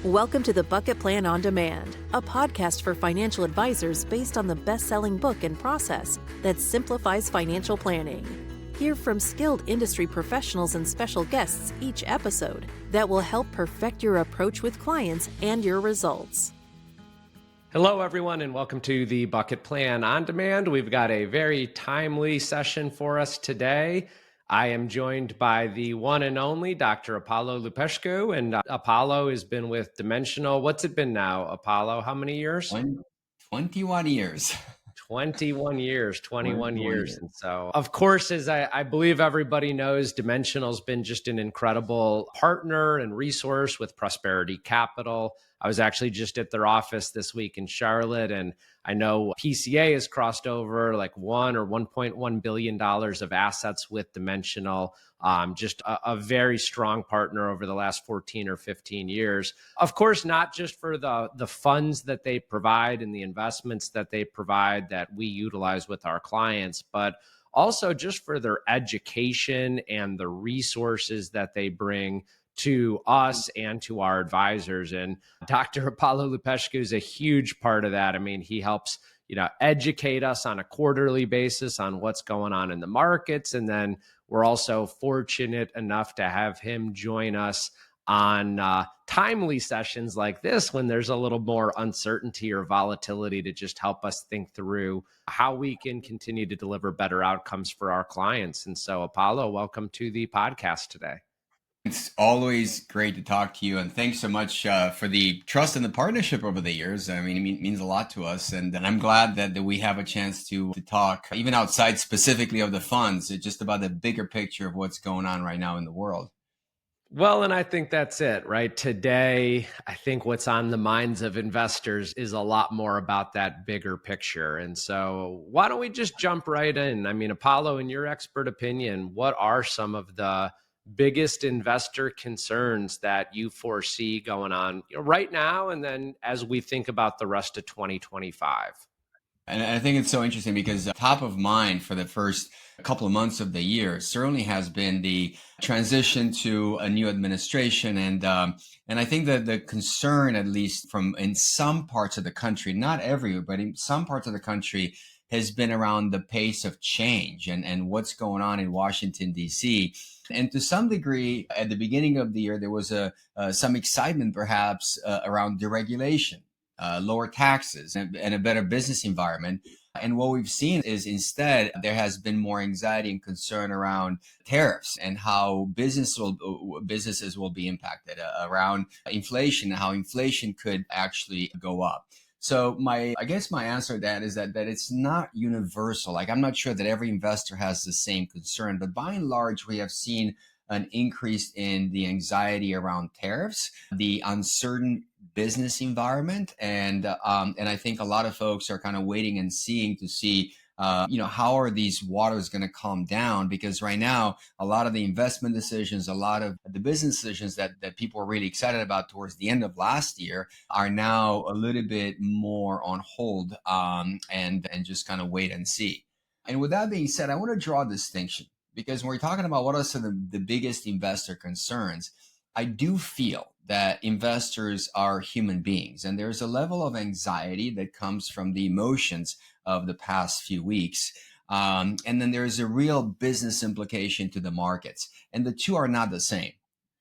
Welcome to the Bucket Plan on Demand, a podcast for financial advisors based on the best-selling book and process that simplifies financial planning. Hear from skilled industry professionals and special guests each episode that will help perfect your approach with clients and your results. Hello, everyone, and welcome to the Bucket Plan on Demand. We've got a very timely session for us today. I am joined by the one and only Dr. Apollo Lupescu, and Apollo has been with Dimensional. What's it been now, Apollo? How many years? 21 years. 21 years. And so, of course, as I believe everybody knows, Dimensional's been just an incredible partner and resource with Prosperity Capital. I was actually just at their office this week in Charlotte, and I know PCA has crossed over like $1 or $1.1 billion of assets with Dimensional. Just a very strong partner over the last 14 or 15 years. Of course, not just for the funds that they provide and the investments that they provide that we utilize with our clients, but also just for their education and the resources that they bring to us and to our advisors. And Dr. Apollo Lupescu is a huge part of that. I mean, he helps, educate us on a quarterly basis on what's going on in the markets. And then we're also fortunate enough to have him join us on timely sessions like this when there's a little more uncertainty or volatility to just help us think through how we can continue to deliver better outcomes for our clients. And so, Apollo, welcome to the podcast today. It's always great to talk to you, and thanks so much for the trust and the partnership over the years. I mean, it means a lot to us, and I'm glad that we have a chance to talk, even outside specifically of the funds, it's just about the bigger picture of what's going on right now in the world. Well, and I think that's it, right? Today, I think what's on the minds of investors is a lot more about that bigger picture. And so why don't we just jump right in? I mean, Apollo, in your expert opinion, what are some of the biggest investor concerns that you foresee going on right now, and then as we think about the rest of 2025? And I think it's so interesting because top of mind for the first couple of months of the year certainly has been the transition to a new administration. And I think that the concern, at least from in some parts of the country, not everywhere, but in some parts of the country, has been around the pace of change and what's going on in Washington, D.C. And to some degree, at the beginning of the year, there was some excitement perhaps around deregulation, lower taxes, and a better business environment. And what we've seen is instead, there has been more anxiety and concern around tariffs and how businesses will be impacted, around inflation, and how inflation could actually go up. So I guess my answer to that is that it's not universal. Like, I'm not sure that every investor has the same concern, but by and large, we have seen an increase in the anxiety around tariffs, the uncertain business environment, and I think a lot of folks are kind of waiting and seeing to see how are these waters going to calm down? Because right now, a lot of the investment decisions, a lot of the business decisions that people were really excited about towards the end of last year are now a little bit more on hold and just kind of wait and see. And with that being said, I want to draw a distinction because when we're talking about what are some of the biggest investor concerns, I do feel that investors are human beings, and there's a level of anxiety that comes from the emotions of the past few weeks. And then there's a real business implication to the markets, and the two are not the same.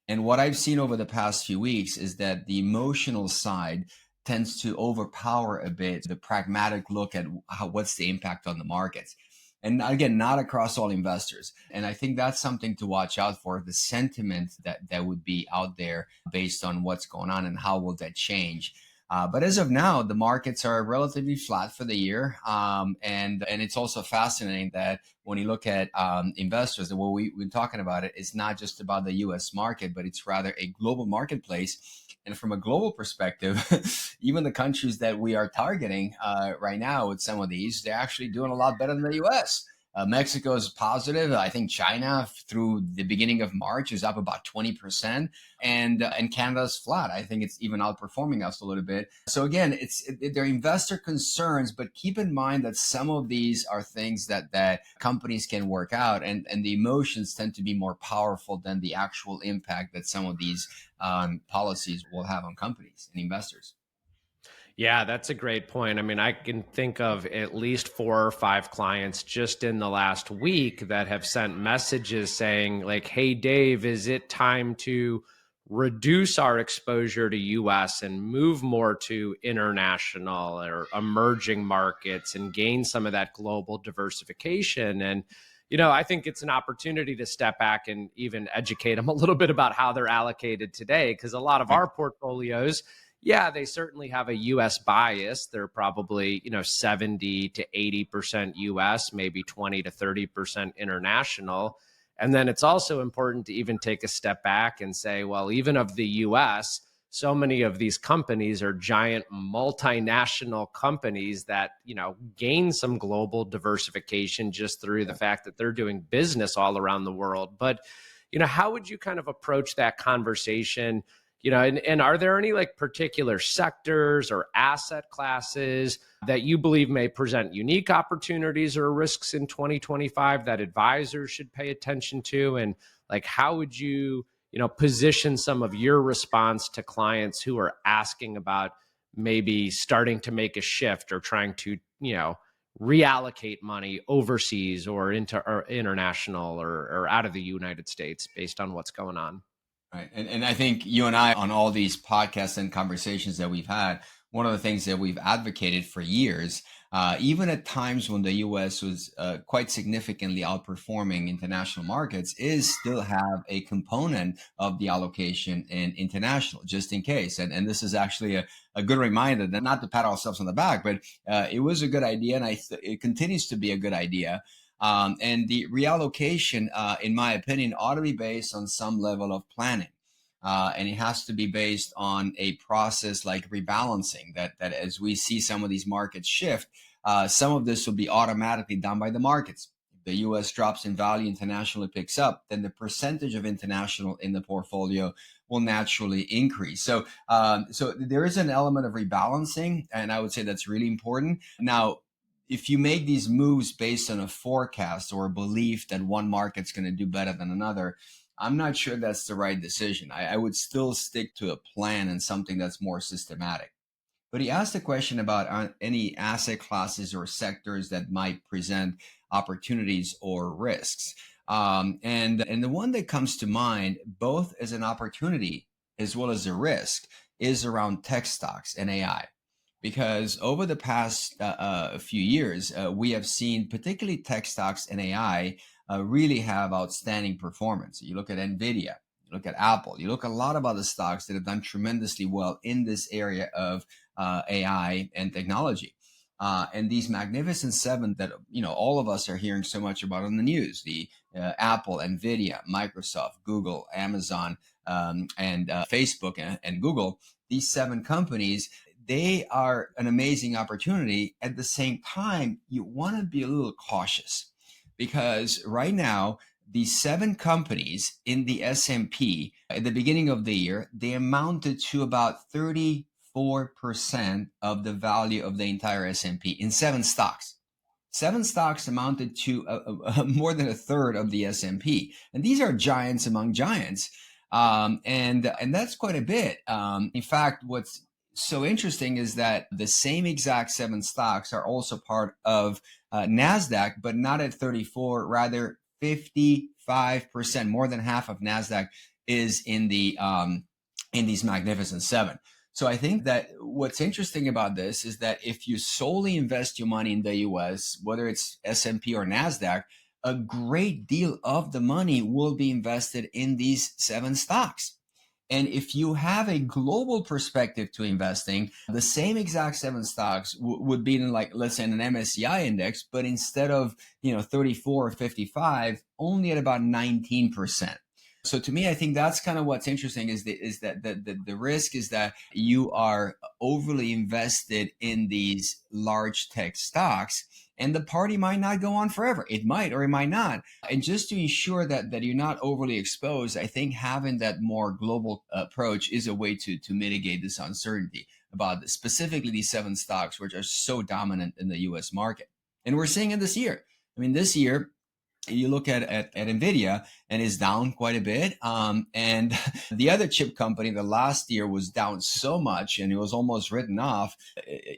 And what I've seen over the past few weeks is that the emotional side tends to overpower a bit the pragmatic look at what's the impact on the markets. And again, not across all investors. And I think that's something to watch out for, the sentiment that would be out there based on what's going on and how will that change. But as of now, the markets are relatively flat for the year. And it's also fascinating that when you look at investors, the way we've been talking about it, it's not just about the US market, but it's rather a global marketplace. And from a global perspective, even the countries that we are targeting right now with some of these, they're actually doing a lot better than the US. Mexico is positive. I think China through the beginning of March is up about 20%, and Canada's flat. I think it's even outperforming us a little bit. So again, they're investor concerns, but keep in mind that some of these are things that companies can work out, and the emotions tend to be more powerful than the actual impact that some of these policies will have on companies and investors. Yeah, that's a great point. I mean, I can think of at least 4 or 5 clients just in the last week that have sent messages saying like, "Hey, Dave, is it time to reduce our exposure to US and move more to international or emerging markets and gain some of that global diversification?" And I think it's an opportunity to step back and even educate them a little bit about how they're allocated today, because a lot of our portfolios, yeah, they certainly have a US bias. They're probably, 70 to 80% US, maybe 20 to 30% international. And then it's also important to even take a step back and say, well, even of the US, so many of these companies are giant multinational companies that, gain some global diversification just through the fact that they're doing business all around the world. But, how would you kind of approach that conversation? And are there any like particular sectors or asset classes that you believe may present unique opportunities or risks in 2025 that advisors should pay attention to? And like, how would you, position some of your response to clients who are asking about maybe starting to make a shift or trying to, reallocate money overseas or international or out of the United States based on what's going on? Right. And I think you and I, on all these podcasts and conversations that we've had, one of the things that we've advocated for years, even at times when the US was quite significantly outperforming international markets, is still have a component of the allocation in international, just in case. And this is actually a good reminder, that not to pat ourselves on the back, but it was a good idea, and it continues to be a good idea. And the reallocation, in my opinion, ought to be based on some level of planning. And it has to be based on a process like rebalancing, that as we see some of these markets shift, some of this will be automatically done by the markets. If the US drops in value, internationally picks up, then the percentage of international in the portfolio will naturally increase. So there is an element of rebalancing, and I would say that's really important. Now, if you make these moves based on a forecast or a belief that one market's going to do better than another, I'm not sure that's the right decision. I would still stick to a plan and something that's more systematic. But he asked a question about any asset classes or sectors that might present opportunities or risks. And the one that comes to mind, both as an opportunity as well as a risk, is around tech stocks and AI. Because over the past few years, we have seen particularly tech stocks and AI really have outstanding performance. You look at NVIDIA, you look at Apple, you look at a lot of other stocks that have done tremendously well in this area of AI and technology. And these magnificent seven that all of us are hearing so much about on the news, the Apple, NVIDIA, Microsoft, Google, Amazon, and Facebook and Google, these 7 companies, they are an amazing opportunity. At the same time, you want to be a little cautious, because right now, these 7 companies in the S&P at the beginning of the year, they amounted to about 34% of the value of the entire S&P in 7 stocks. 7 stocks amounted to more than a third of the S&P. And these are giants among giants. And that's quite a bit. In fact, what's so interesting is that the same exact 7 stocks are also part of NASDAQ, but not at 34, rather 55%, more than half of NASDAQ is in these magnificent 7. So I think that what's interesting about this is that if you solely invest your money in the US, whether it's S&P or NASDAQ, a great deal of the money will be invested in these 7 stocks. And if you have a global perspective to investing, the same exact 7 stocks would be in, like, let's say, in an MSCI index, but instead of 34 or 55, only at about 19%. So to me, I think that's kind of what's interesting is that the risk is that you are overly invested in these large tech stocks, And the party might not go on forever. It might or it might not. And just to ensure that you're not overly exposed, I think having that more global approach is a way to mitigate this uncertainty about specifically these 7 stocks, which are so dominant in the US market. And we're seeing it this year. I mean, this year, you look at NVIDIA and is down quite a bit. And the other chip company the last year was down so much and it was almost written off,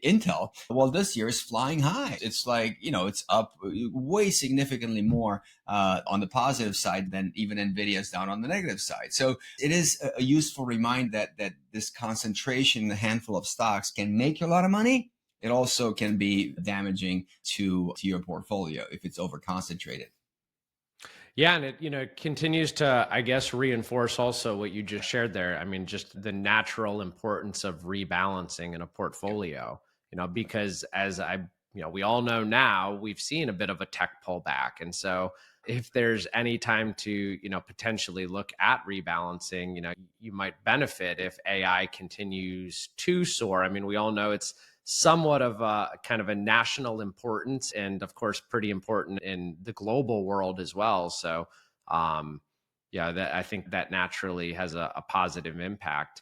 Intel. Well, this year is flying high. It's like, it's up way significantly more on the positive side than even NVIDIA is down on the negative side. So it is a useful reminder that this concentration in a handful of stocks can make you a lot of money. It also can be damaging to your portfolio if it's over concentrated. Yeah, and it continues to, I guess, reinforce also what you just shared there. I mean, just the natural importance of rebalancing in a portfolio, because we all know now we've seen a bit of a tech pullback. And so if there's any time to, potentially look at rebalancing, you might benefit if AI continues to soar. I mean, we all know it's somewhat of a kind of a national importance and of course pretty important in the global world as well. So I think that naturally has a positive impact.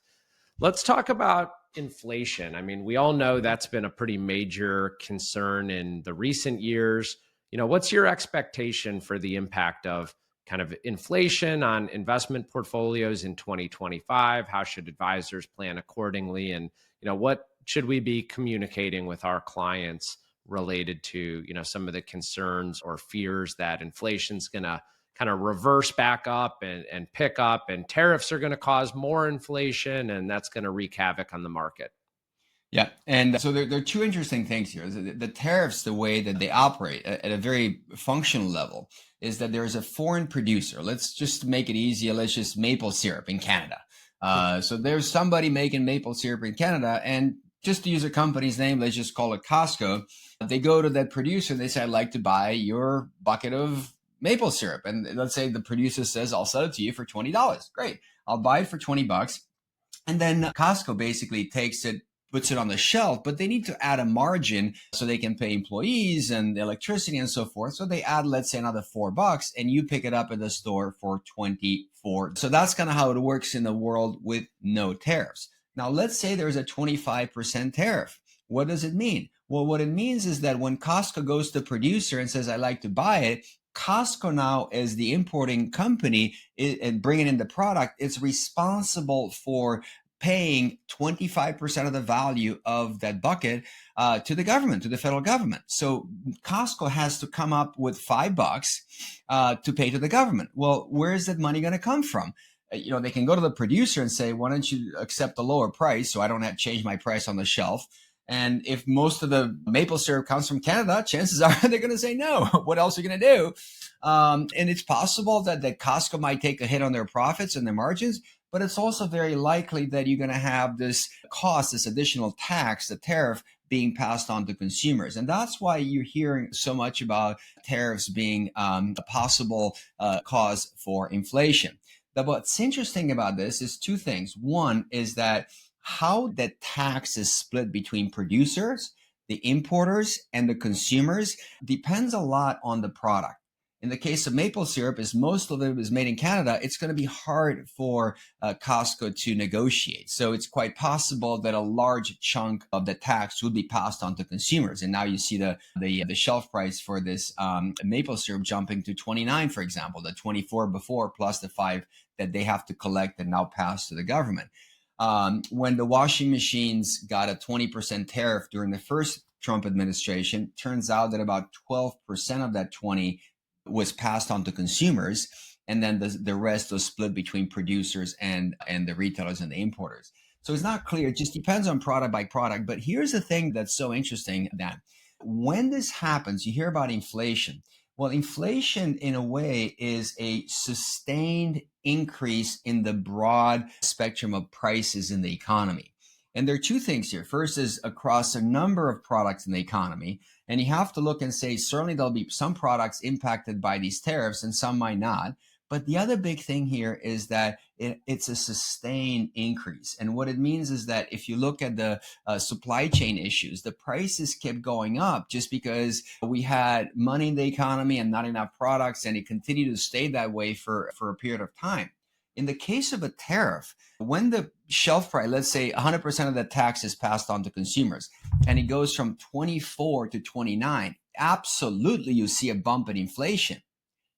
Let's talk about inflation. I mean, we all know that's been a pretty major concern in the recent years. What's your expectation for the impact of kind of inflation on investment portfolios in 2025? How should advisors plan accordingly? And, what should we be communicating with our clients related to, some of the concerns or fears that inflation's going to kind of reverse back up and pick up, and tariffs are going to cause more inflation, and that's going to wreak havoc on the market? Yeah. And so there are two interesting things here. The tariffs, the way that they operate at a very functional level, is that there's a foreign producer. Let's just make it easier. Let's just maple syrup in Canada. So there's somebody making maple syrup in Canada, and just to use a company's name, let's just call it Costco. They go to that producer. They say, I'd like to buy your bucket of maple syrup. And let's say the producer says, I'll sell it to you for $20. Great. I'll buy it for $20. And then Costco basically takes it, puts it on the shelf, but they need to add a margin so they can pay employees and electricity and so forth. So they add, let's say, another $4, and you pick it up at the store for $24. So that's kind of how it works in the world with no tariffs. Now, let's say there's a 25% tariff. What does it mean? Well, what it means is that when Costco goes to the producer and says, I'd like to buy it, Costco now, as the importing company and bringing in the product, is responsible for paying 25% of the value of that bucket to the government, to the federal government. So Costco has to come up with $5 to pay to the government. Well, where is that money going to come from? They can go to the producer and say, why don't you accept a lower price so I don't have to change my price on the shelf? And if most of the maple syrup comes from Canada, chances are they're going to say no. What else are you going to do? And it's possible that Costco might take a hit on their profits and their margins, but it's also very likely that you're going to have this cost, this additional tax, the tariff, being passed on to consumers. And that's why you're hearing so much about tariffs being a possible cause for inflation. But what's interesting about this is two things. One is that how that tax is split between producers, the importers, and the consumers depends a lot on the product. In the case of maple syrup, as most of it is made in Canada, it's going to be hard for Costco to negotiate. So it's quite possible that a large chunk of the tax would be passed on to consumers. And now you see the shelf price for this maple syrup jumping to 29, for example, the 24 before plus the 5 that they have to collect and now pass to the government. When the washing machines got a 20% tariff during the first Trump administration, turns out that about 12% of that 20 was passed on to consumers, and then the rest was split between producers and the retailers and the importers. So it's not clear. It just depends on product by product. But here's the thing that's so interesting, that when this happens, you hear about inflation. Well, inflation in a way is a sustained increase in the broad spectrum of prices in the economy. And there are two things here. First is across a number of products in the economy. And you have to look and say, certainly there'll be some products impacted by these tariffs and some might not. But the other big thing here is that it's a sustained increase. And what it means is that if you look at the supply chain issues, the prices kept going up just because we had money in the economy and not enough products, and it continued to stay that way for a period of time. In the case of a tariff, when the shelf price, let's say 100% of the tax is passed on to consumers, and it goes from 24 to 29, absolutely you see a bump in inflation.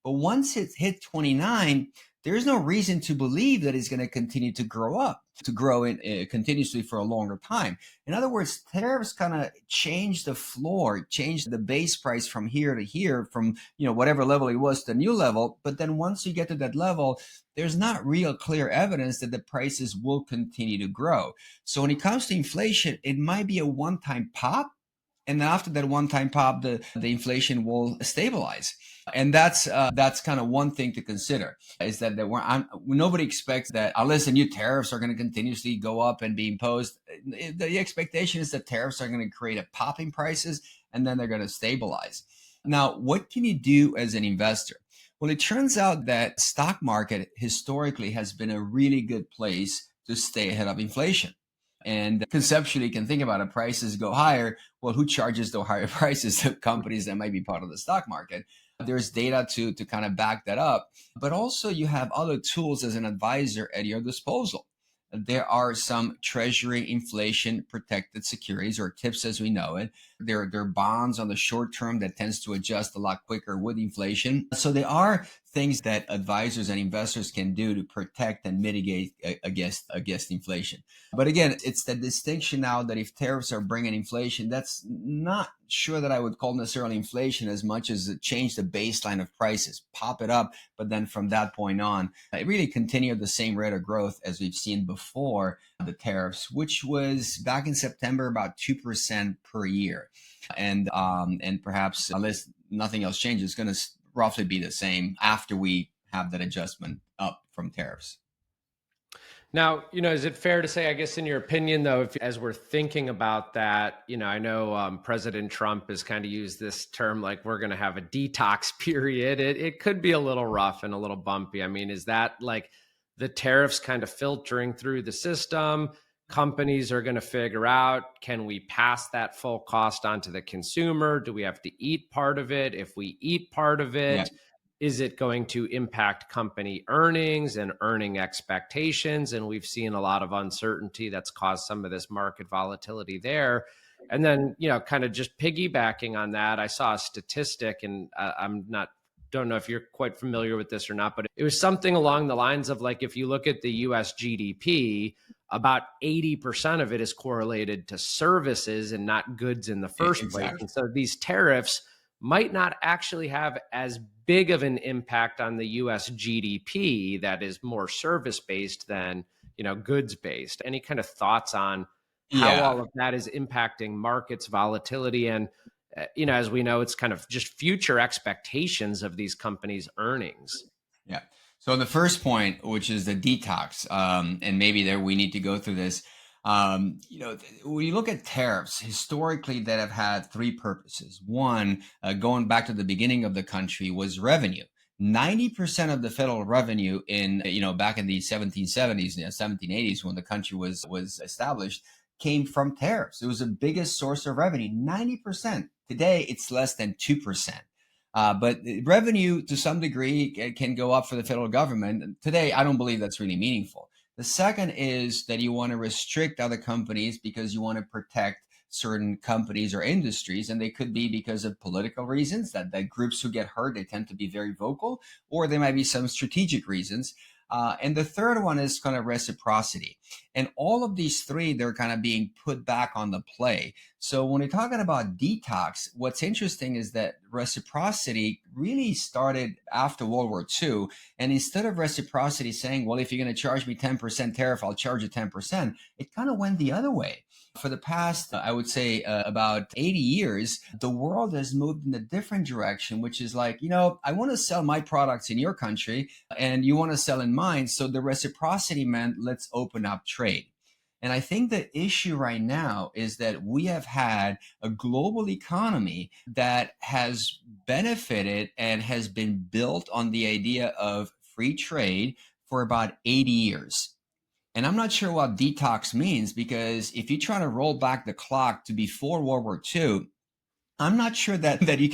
But once it hit 29, there's no reason to believe that it's going to continue to grow continuously for a longer time. In other words, tariffs kind of change the floor, change the base price from here to here, from whatever level it was to the new level. But then once you get to that level, there's not real clear evidence that the prices will continue to grow. So when it comes to inflation, it might be a one-time pop. And then after that one-time pop, the inflation will stabilize. And that's kind of one thing to consider, is that nobody expects that unless the new tariffs are going to continuously go up and be imposed. The expectation is that tariffs are going to create a pop in prices, and then they're going to stabilize. Now, what can you do as an investor? Well, it turns out that stock market historically has been a really good place to stay ahead of inflation. And conceptually, you can think about it, prices go higher. Well, who charges the higher prices? The companies that might be part of the stock market. There's data to kind of back that up. But also you have other tools as an advisor at your disposal. There are some treasury inflation protected securities, or TIPS as we know it. There are bonds on the short term that tends to adjust a lot quicker with inflation. So there are things that advisors and investors can do to protect and mitigate against inflation. But again, it's the distinction now that if tariffs are bringing inflation, that's not sure that I would call necessarily inflation as much as it changed the baseline of prices, pop it up. But then from that point on, it really continued the same rate of growth as we've seen before the tariffs, which was back in September about 2% per year. And perhaps unless nothing else changes, it's going to roughly be the same after we have that adjustment up from tariffs. Now, is it fair to say, I guess, in your opinion, though, as we're thinking about that, I know President Trump has kind of used this term, like we're going to have a detox period. It could be a little rough and a little bumpy. I mean, is that like the tariffs kind of filtering through the system? Companies are going to figure out, can we pass that full cost onto the consumer? Do we have to eat part of it? If we eat part of it, is it going to impact company earnings and earning expectations? And we've seen a lot of uncertainty that's caused some of this market volatility there. And then, kind of just piggybacking on that, I saw a statistic, and don't know if you're quite familiar with this or not, but it was something along the lines of, like, if you look at the US GDP, about 80% of it is correlated to services and not goods in the first place. And so these tariffs might not actually have as big of an impact on the US GDP that is more service-based than, goods-based. Any kind of thoughts on how all of that is impacting markets, volatility, and, as we know, it's kind of just future expectations of these companies' earnings? Yeah. So the first point, which is the detox, and maybe there we need to go through this. When you look at tariffs, historically that have had three purposes. One, going back to the beginning of the country, was revenue. 90% of the federal revenue back in the 1770s, 1780s, when the country was established, came from tariffs. It was the biggest source of revenue, 90%. Today, it's less than 2%. But revenue, to some degree, can go up for the federal government. Today, I don't believe that's really meaningful. The second is that you want to restrict other companies because you want to protect certain companies or industries, and they could be because of political reasons, that groups who get hurt, they tend to be very vocal, or there might be some strategic reasons. And the third one is kind of reciprocity. And all of these three, they're kind of being put back on the play. So when we're talking about detox, what's interesting is that reciprocity really started after World War II. And instead of reciprocity saying, well, if you're going to charge me 10% tariff, I'll charge you 10%, it kind of went the other way. For the past, I would say, about 80 years, the world has moved in a different direction, which is like, I want to sell my products in your country and you want to sell in mine. So the reciprocity meant let's open up trade. And I think the issue right now is that we have had a global economy that has benefited and has been built on the idea of free trade for about 80 years. And I'm not sure what detox means, because if you try to roll back the clock to before World War II, I'm not sure that you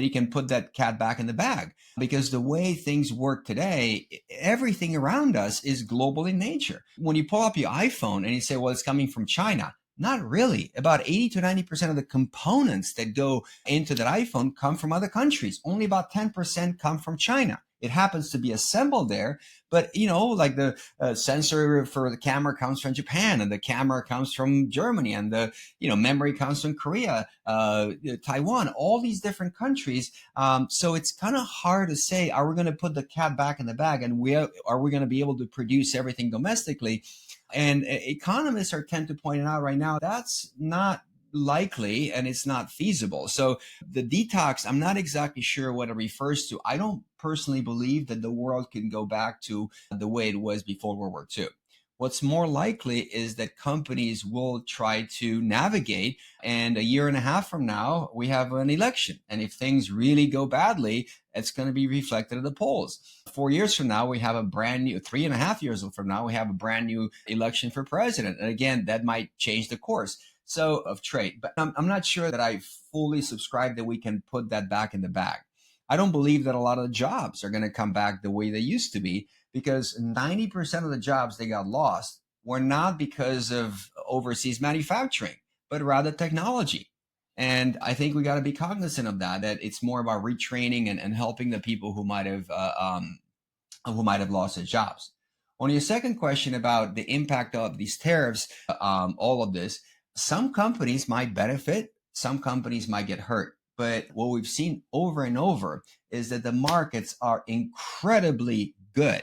can put that cat back in the bag, because the way things work today, everything around us is global in nature. When you pull up your iPhone and you say, well, it's coming from China, not really. About 80 to 90% of the components that go into that iPhone come from other countries. Only about 10% come from China. It happens to be assembled there, but like the sensor for the camera comes from Japan, and the camera comes from Germany, and the memory comes from Korea, Taiwan, all these different countries. So it's kind of hard to say, are we going to put the cat back in the bag, and are we going to be able to produce everything domestically? And economists are tend to point out right now that's not likely, and it's not feasible. So the detox, I'm not exactly sure what it refers to. I don't personally believe that the world can go back to the way it was before World War II. What's more likely is that companies will try to navigate, and a year and a half from now, we have an election. And if things really go badly, it's going to be reflected in the polls. 4 years from now, we have a brand new, 3.5 years from now, we have a brand new election for president. And again, that might change the course of trade. But I'm not sure that I fully subscribe that we can put that back in the bag. I don't believe that a lot of the jobs are going to come back the way they used to be, because 90% of the jobs they got lost were not because of overseas manufacturing, but rather technology. And I think we got to be cognizant of that it's more about retraining and helping the people who might have lost their jobs. On your second question about the impact of these tariffs, all of this, some companies might benefit, some companies might get hurt. But what we've seen over and over is that the markets are incredibly good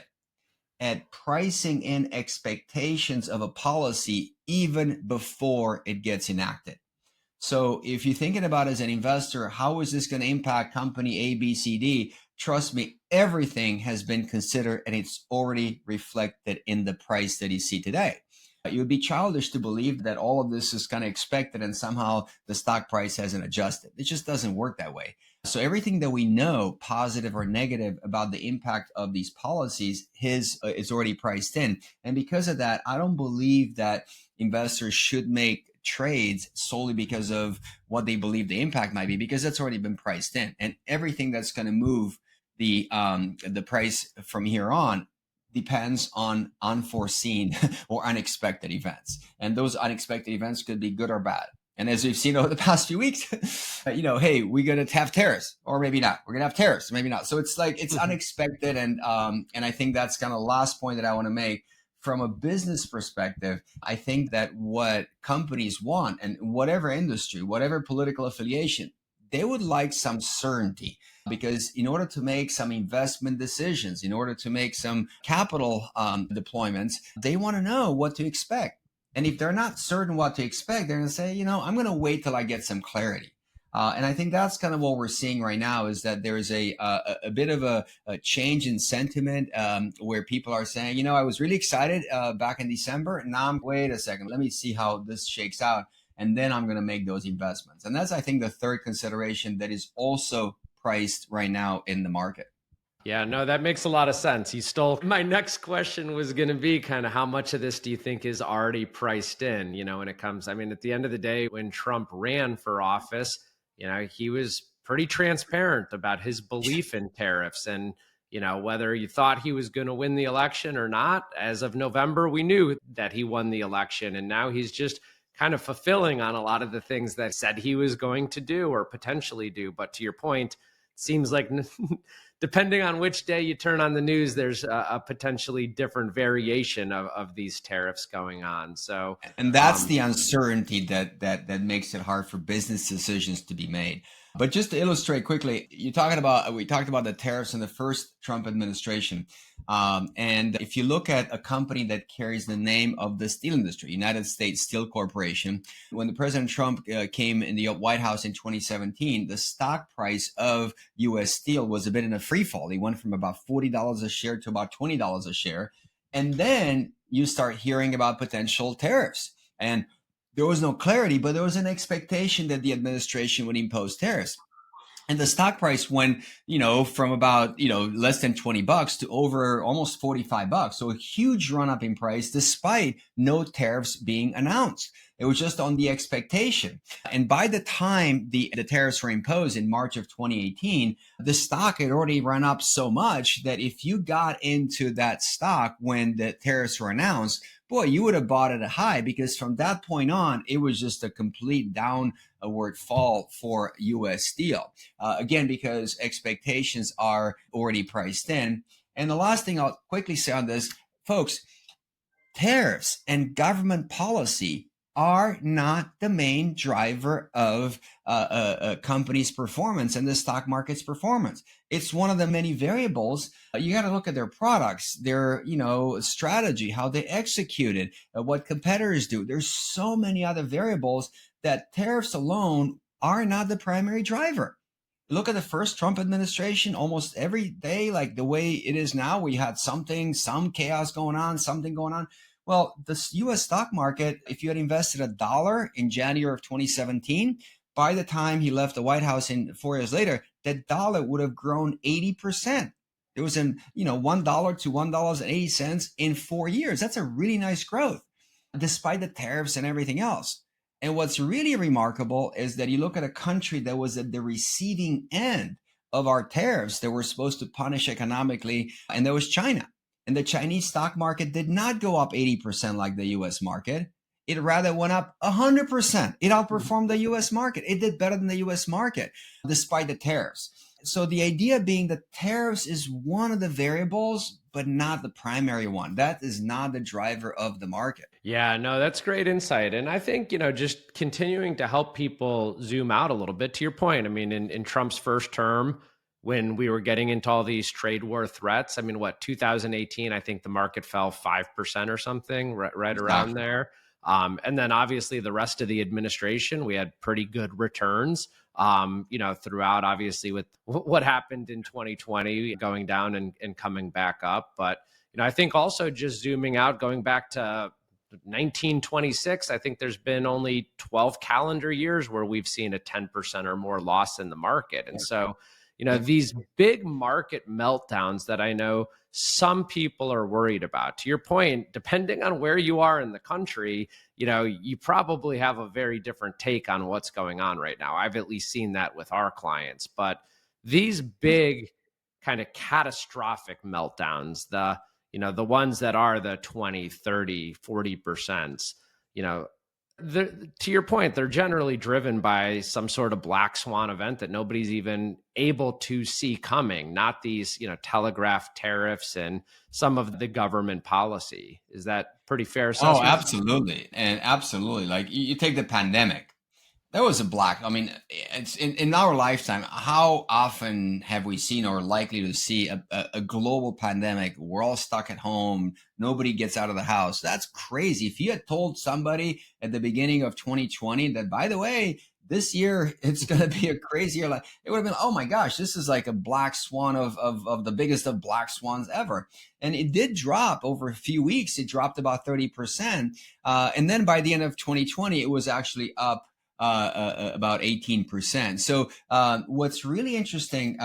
at pricing in expectations of a policy even before it gets enacted. So if you're thinking about as an investor, how is this going to impact company A, B, C, D? Trust me, everything has been considered, and it's already reflected in the price that you see today. It would be childish to believe that all of this is kind of expected and somehow the stock price hasn't adjusted. It just doesn't work that way. So everything that we know, positive or negative, about the impact of these policies is already priced in. And because of that, I don't believe that investors should make trades solely because of what they believe the impact might be, because that's already been priced in. And everything that's going to move the price from here on depends on unforeseen or unexpected events. And those unexpected events could be good or bad. And as we've seen over the past few weeks, hey, we're going to have tariffs, or maybe not. We're going to have tariffs, maybe not. So it's like, it's unexpected. And I think that's kind of the last point that I want to make. From a business perspective, I think that what companies want, and whatever industry, whatever political affiliation, they would like some certainty, because in order to make some investment decisions, in order to make some capital deployments, they want to know what to expect. And if they're not certain what to expect, they're going to say, I'm going to wait till I get some clarity. And I think that's kind of what we're seeing right now, is that there's a bit of a change in sentiment where people are saying, I was really excited back in December. And now wait a second, let me see how this shakes out. And then I'm going to make those investments. And that's, I think, the third consideration that is also priced right now in the market. Yeah, no, that makes a lot of sense. You stole my next question. Was going to be kind of, how much of this do you think is already priced in, when it comes, at the end of the day, when Trump ran for office, he was pretty transparent about his belief in tariffs, and, whether you thought he was going to win the election or not, as of November, we knew that he won the election. And now he's just kind of fulfilling on a lot of the things that said he was going to do or potentially do. But to your point, it seems like depending on which day you turn on the news, there's a potentially different variation of these tariffs going on. So, and that's the uncertainty that makes it hard for business decisions to be made. But just to illustrate quickly, we talked about the tariffs in the first Trump administration. And if you look at a company that carries the name of the steel industry, United States Steel Corporation, when the President Trump came in the White House in 2017, the stock price of U.S. Steel was a bit in a free fall. It went from about $40 a share to about $20 a share. And then you start hearing about potential tariffs. And there was no clarity, but there was an expectation that the administration would impose tariffs. And the stock price went, from about, less than $20 to over almost $45. So a huge run up in price despite no tariffs being announced. It was just on the expectation. And by the time the tariffs were imposed in March of 2018, the stock had already run up so much that if you got into that stock when the tariffs were announced, boy, you would have bought it at a high, because from that point on, it was just a complete downward fall for U.S. Steel. Again, because expectations are already priced in. And the last thing I'll quickly say on this, folks, tariffs and government policy are not the main driver of a company's performance and the stock market's performance. It's one of the many variables. You got to look at their products, their strategy, how they execute it, what competitors do. There's so many other variables that tariffs alone are not the primary driver. Look at the first Trump administration, almost every day, like the way it is now, we had some chaos going on, something going on. Well, the U.S. stock market, if you had invested $1 in January of 2017, by the time he left the White House 4 years later, that dollar would have grown 80%. It was $1 to $1.80 in 4 years. That's a really nice growth, despite the tariffs and everything else. And what's really remarkable is that you look at a country that was at the receiving end of our tariffs that were supposed to punish economically, and that was China. And the Chinese stock market did not go up 80% like the U.S. market. It rather went up 100%. It outperformed the U.S. market. It did better than the U.S. market, despite the tariffs. So the idea being that tariffs is one of the variables, but not the primary one. That is not the driver of the market. Yeah, no, that's great insight. And I think, just continuing to help people zoom out a little bit to your point. I mean, in Trump's first term, when we were getting into all these trade war threats, 2018, I think the market fell 5% or something, right around there. And then obviously the rest of the administration, we had pretty good returns, throughout, obviously, with what happened in 2020, going down and coming back up. But, I think also just zooming out, going back to 1926, I think there's been only 12 calendar years where we've seen a 10% or more loss in the market. And so, these big market meltdowns that I know some people are worried about, to your point, depending on where you are in the country, you probably have a very different take on what's going on right now. I've at least seen that with our clients. But these big kind of catastrophic meltdowns, the ones that are the 20, 30, 40%, to your point, they're generally driven by some sort of black swan event that nobody's even able to see coming, not these, telegraph tariffs and some of the government policy. Is that pretty fair assessment? Oh, absolutely. And absolutely. Like you take the pandemic. That was it's in our lifetime. How often have we seen or likely to see a global pandemic? We're all stuck at home. Nobody gets out of the house. That's crazy. If you had told somebody at the beginning of 2020 that, by the way, this year it's going to be a crazy year, it would have been, oh my gosh, this is like a black swan of the biggest of black swans ever. And it did drop over a few weeks. It dropped about 30%. And then by the end of 2020, it was actually up about 18%. So what's really interesting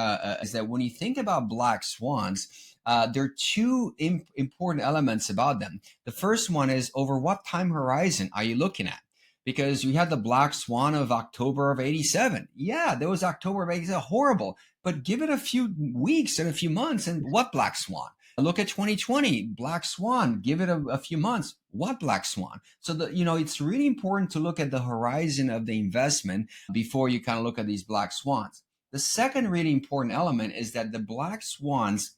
is that when you think about black swans, there are two important elements about them. The first one is, over what time horizon are you looking at? Because you had the black swan of October of 87. Yeah, there was October of 87, horrible. But give it a few weeks and a few months, and what black swan? Look at 2020, black swan. Give it a few months. What black swan? So it's really important to look at the horizon of the investment before you kind of look at these black swans. The second really important element is that the black swans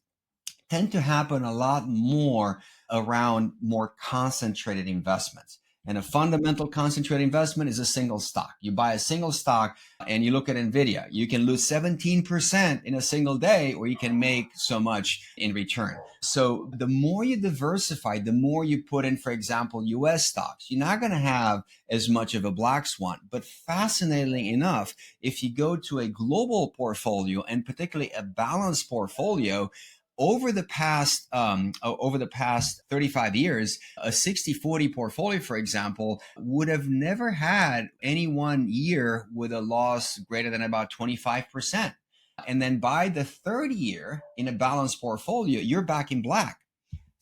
tend to happen a lot more around more concentrated investments. And a fundamental concentrated investment is a single stock. You buy a single stock and you look at NVIDIA. You can lose 17% in a single day, or you can make so much in return. So the more you diversify, the more you put in, for example, US stocks, you're not going to have as much of a black swan. But fascinatingly enough, if you go to a global portfolio, and particularly a balanced portfolio, over the past 35 years, a 60-40 portfolio, for example, would have never had any one year with a loss greater than about 25%. And then by the third year in a balanced portfolio, you're back in black.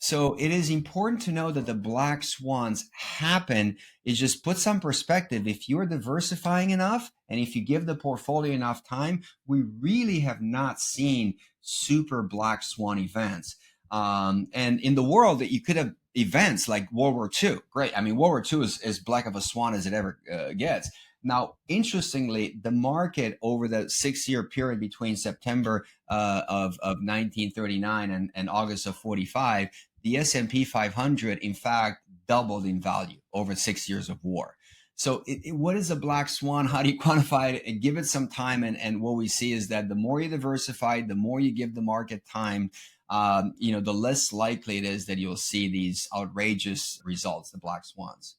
So it is important to know that the black swans happen. It just puts some perspective. If you're diversifying enough and if you give the portfolio enough time, we really have not seen super black swan events. And in the world that you could have events like World War II. Great. I mean, World War II is as black of a swan as it ever gets. Now, interestingly, the market over the 6-year period between September of 1939 and August of 45, the S&P 500, in fact, doubled in value over 6 years of war. So what is a black swan? How do you quantify it? And give it some time. And what we see is that the more you diversify, the more you give the market time, the less likely it is that you'll see these outrageous results, the black swans.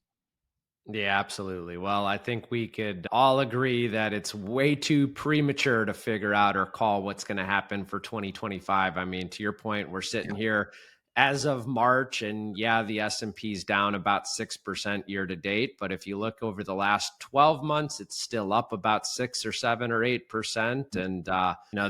Yeah, absolutely. Well, I think we could all agree that it's way too premature to figure out or call what's going to happen for 2025. I mean, to your point, we're sitting here as of March, and yeah, the S&P is down about 6% year to date. But if you look over the last 12 months, it's still up about 6 or 7 or 8%. And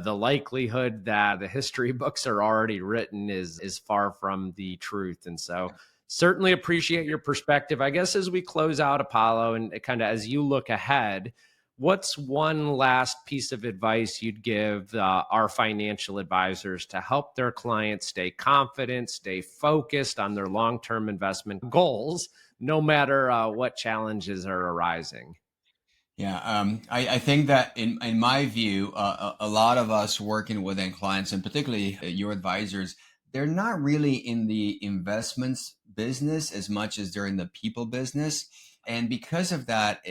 the likelihood that the history books are already written is far from the truth. And so certainly appreciate your perspective. I guess as we close out, Apollo, and kind of as you look ahead, what's one last piece of advice you'd give our financial advisors to help their clients stay confident, stay focused on their long-term investment goals, no matter what challenges are arising? Yeah, I think that in my view, a lot of us working with end clients, and particularly your advisors, they're not really in the investments business as much as they're in the people business. And because of that,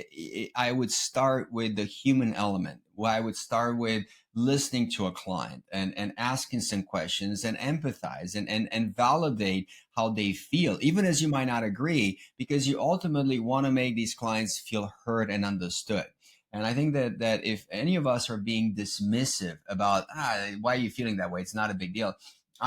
I would start with the human element. Well, I would start with listening to a client and asking some questions and empathize and validate how they feel, even as you might not agree, because you ultimately want to make these clients feel heard and understood. And I think that if any of us are being dismissive about, why are you feeling that way? It's not a big deal.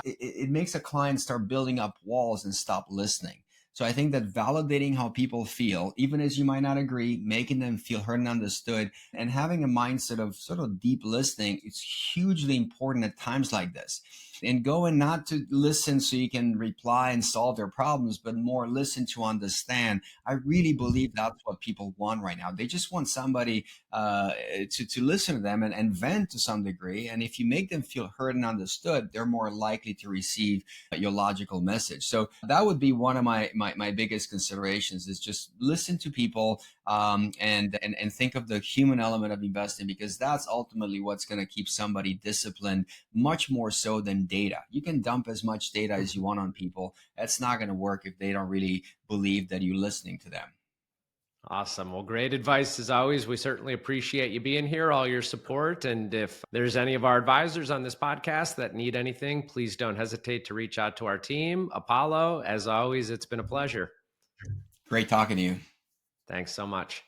It makes a client start building up walls and stop listening. So I think that validating how people feel, even as you might not agree, making them feel heard and understood, and having a mindset of sort of deep listening, it's hugely important at times like this. And going not to listen so you can reply and solve their problems, but more listen to understand. I really believe that's what people want right now. They just want somebody to listen to them and vent to some degree. And if you make them feel heard and understood, they're more likely to receive your logical message. So that would be one of my biggest considerations, is just listen to people and think of the human element of investing, because that's ultimately what's going to keep somebody disciplined, much more so than data. You can dump as much data as you want on people. That's not going to work if they don't really believe that you're listening to them. Awesome. Well, great advice as always. We certainly appreciate you being here, all your support. And if there's any of our advisors on this podcast that need anything, please don't hesitate to reach out to our team. Apollo, as always, it's been a pleasure. Great talking to you. Thanks so much.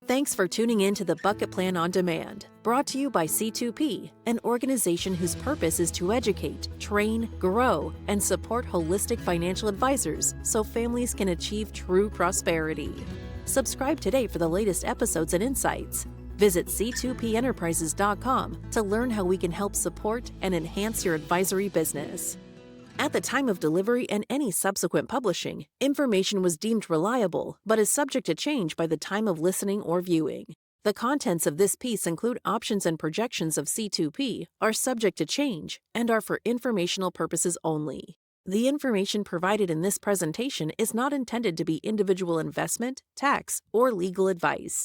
Thanks for tuning in to the Bucket Plan on Demand, brought to you by C2P, an organization whose purpose is to educate, train, grow, and support holistic financial advisors so families can achieve true prosperity. Subscribe today for the latest episodes and insights. Visit c2penterprises.com to learn how we can help support and enhance your advisory business. At the time of delivery and any subsequent publishing, information was deemed reliable but is subject to change by the time of listening or viewing. The contents of this piece include options and projections of C2P, are subject to change, and are for informational purposes only. The information provided in this presentation is not intended to be individual investment, tax, or legal advice.